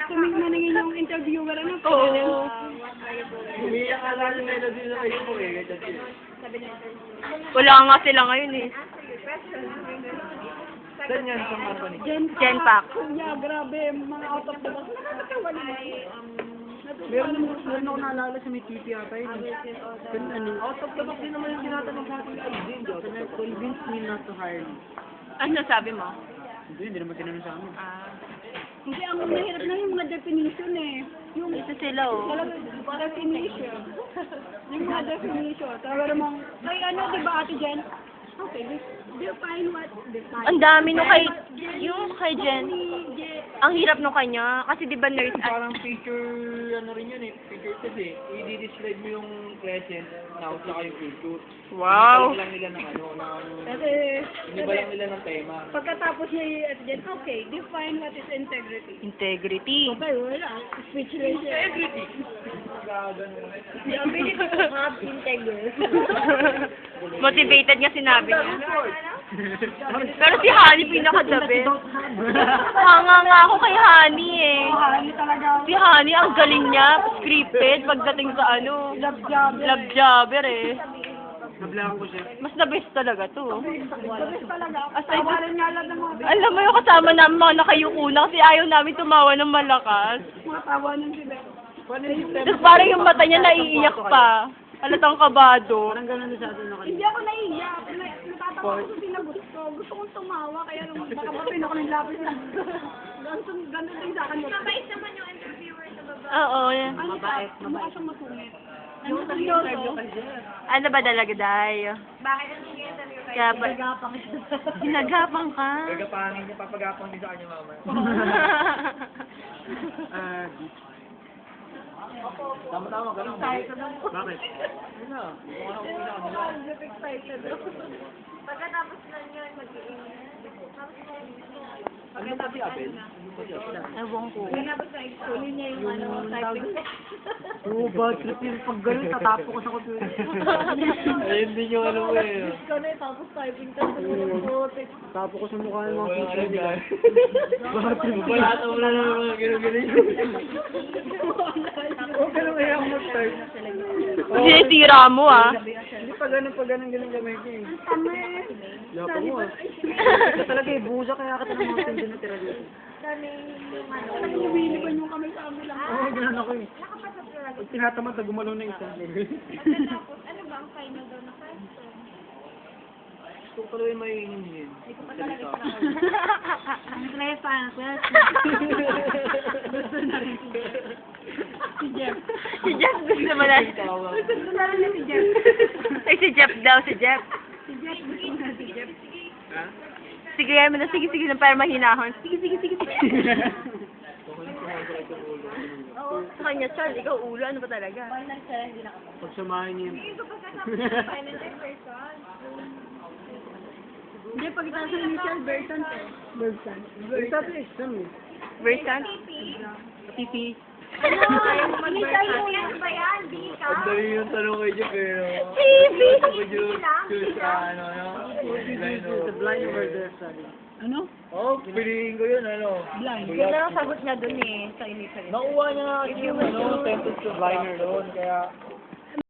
Tumingin yung interviewer, ano po? Oo. Umiiyak ka lang yung melody sa Facebook eh. Wala nga sila ngayon eh. Saan yan sa company? Gen Pack. Yeah, grabe, mga out of the box. Nakakatawa Meron ako naalala sa may TV ata yun. Out of the box din naman yung tinatanong sa ating ID. Convince me not to hire me. Ano sabi mo? Hindi naman tinanong sa amin. Hindi, ang mahirap lang yung mga definition eh. Yung Ito sila oh. definition. Yung mga definition. Tawa namang, ay ano, di ba Ate Jen? Okay, define what? Define. Ang dami no kay, yung kay Jen. Ang hirap no kanya. Kasi di ba nurse at Parang feature, ano rin yun eh. Feature test eh. I-describe mo yung present, now, saka yung future. wow. Iniba lang nila ng ano, Kasi, iniba lang nila ng tema. pagkatapos niya yung Ate Jen, okay, define what is integrity. Integrity. Okay, wala. Speechless. Integrity. The ability to have integrity. Motivated nga sinabi niya. Pero si Honey pinakadabi. Hanga nga ako kay Honey eh. Ano talaga? Si Honey ang galing niya, scripted pagdating sa ano, Love job. love jobber eh. Nablangan ko siya. Mas the best talaga to. Tapos talaga. Aside Tawaran nga lang ng mga alam mo yung kasama namin mga nakayuko na kasi ayaw namin tumawa ng malakas. tawanan sila. Paano yung tema? Tapos parang yung mata niya naiiyak pa. Halatang kabado. Parang gano'n din sa atin na Hindi ako naiiyak. Natatawa ko sa sinagot ko. Gusto kong tumawa. Kaya nung nakapapin ako ng lapis lang. Ganun din sa akin. Mabait naman yung interviewer sa baba. Oo. Yan. Mabait. Mukha siyang masungit. Ano sa seryoso? Ano ba talaga, Day? Bakit ang interview kayo? Kaya ba? Ginagapang ka. Gagapangin niya, papagapang din sa kanya mama. Tama-tama ka lang. Bakit? Ano na? Mukha na uwi na Excited. Pagkatapos nun yun, mag-iingay. Ano pa si Abel? Ano pa si Abel? Ewan ko. Pagkatapos na explain niya yung ano, typing. Oo, bad trip yung pag gano'n, tatapo ko sa computer. Ayun din yung ano mo eh. Ikaw na tapos typing tapos putik. Tapo ko sa mukha ng mga feature nila. Bad trip. Balata mo na naman mga gano'n-gano'n. Oo, gano'n kaya ako mag-type. Sinitira mo ah. Hindi pa gano'n kami eh. Tama. Yapa mo ah. Talaga eh, busa kaya kita ng mga tindi na tira dito. Kami yung ano. Bumili ko yung kamay sa amin lang. Oo, gano'n ako eh. Nakapasok na lang. Pag tinatamad, nagumalaw na isa. Pagkatapos, ano ba ang final daw na question? Kung pala yung may yun. Ano talaga yung final question? Gusto na rin si Jeff. Si Jeff. Si Jeff gusto mo na. Gusto na rin si Jeff. Ay, si Jeff daw, si Jeff. Si Jeff, gusto na si Jeff. Ha? Sige, ayaw mo na. Sige, sige na para mahinahon. Sige, sige, sige. Oo, sa kanya, Charles, ikaw ulo. Ano ba talaga? Pagsamahin niyo yun. Final person. Hindi, pagkatapos sa initial version to. Version. Ito sa exam eh. Version? TP. Ano? Initial mo yan ba yan? Di ka? Ang dali yung tanong kay Jeff pero... TV! Choose ano, The blind murder study. Ano? Oo, piliin ko yun, ano. Blind. Yun lang ang sagot niya dun eh, sa initial. Nakuha niya nga yung ano, sentence to blinder doon, kaya